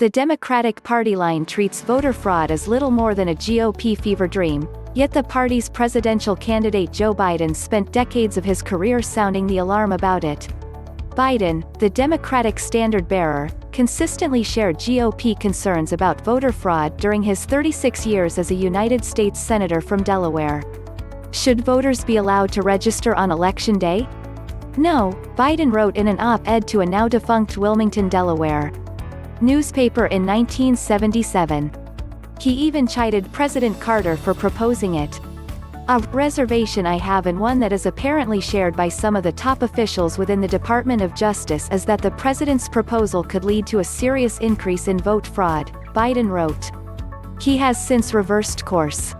The Democratic Party line treats voter fraud as little more than a GOP fever dream, yet the party's presidential candidate Joe Biden spent decades of his career sounding the alarm about it. Biden, the Democratic standard-bearer, consistently shared GOP concerns about voter fraud during his 36 years as a United States Senator from Delaware. Should voters be allowed to register on Election Day? No, Biden wrote in an op-ed to a now-defunct Wilmington, Delaware newspaper in 1977. He even chided President Carter for proposing it. A reservation I have, and one that is apparently shared by some of the top officials within the Department of Justice, is that the president's proposal could lead to a serious increase in vote fraud, Biden wrote. He has since reversed course.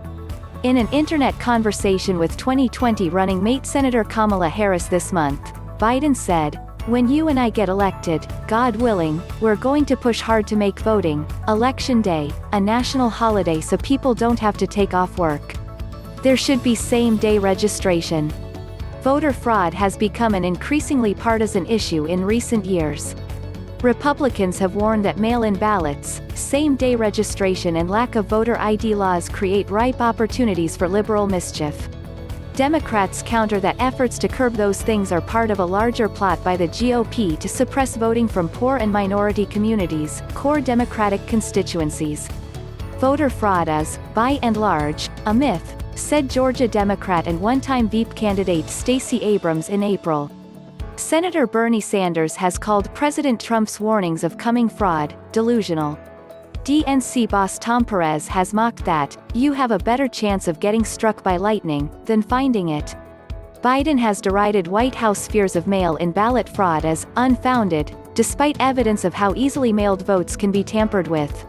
In an internet conversation with 2020 running mate Senator Kamala Harris this month, Biden said, "When you and I get elected, God willing, we're going to push hard to make voting, Election Day, a national holiday so people don't have to take off work. There should be same-day registration." Voter fraud has become an increasingly partisan issue in recent years. Republicans have warned that mail-in ballots, same-day registration and lack of voter ID laws create ripe opportunities for liberal mischief. Democrats counter that efforts to curb those things are part of a larger plot by the GOP to suppress voting from poor and minority communities, core Democratic constituencies. Voter fraud is, by and large, a myth, said Georgia Democrat and one-time Veep candidate Stacey Abrams in April. Senator Bernie Sanders has called President Trump's warnings of coming fraud delusional. DNC boss Tom Perez has mocked that, "You have a better chance of getting struck by lightning than finding it." Biden has derided White House fears of mail-in ballot fraud as unfounded, despite evidence of how easily mailed votes can be tampered with.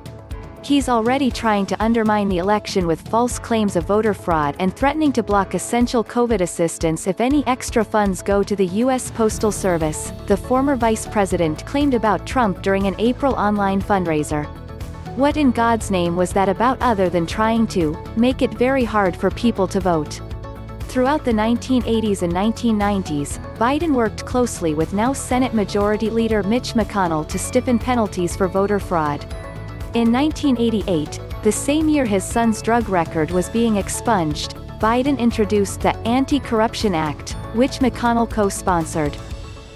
He's already trying to undermine the election with false claims of voter fraud and threatening to block essential COVID assistance if any extra funds go to the U.S. Postal Service, the former vice president claimed about Trump during an April online fundraiser. What in God's name was that about other than trying to make it very hard for people to vote? Throughout the 1980s and 1990s, Biden worked closely with now Senate Majority Leader Mitch McConnell to stiffen penalties for voter fraud. In 1988, the same year his son's drug record was being expunged, Biden introduced the Anti-Corruption Act, which McConnell co-sponsored.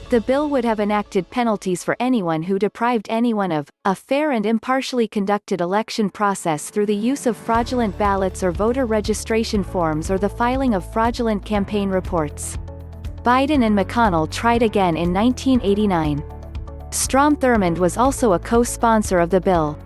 The bill would have enacted penalties for anyone who deprived anyone of a fair and impartially conducted election process through the use of fraudulent ballots or voter registration forms or the filing of fraudulent campaign reports. Biden and McConnell tried again in 1989. Strom Thurmond was also a co-sponsor of the bill.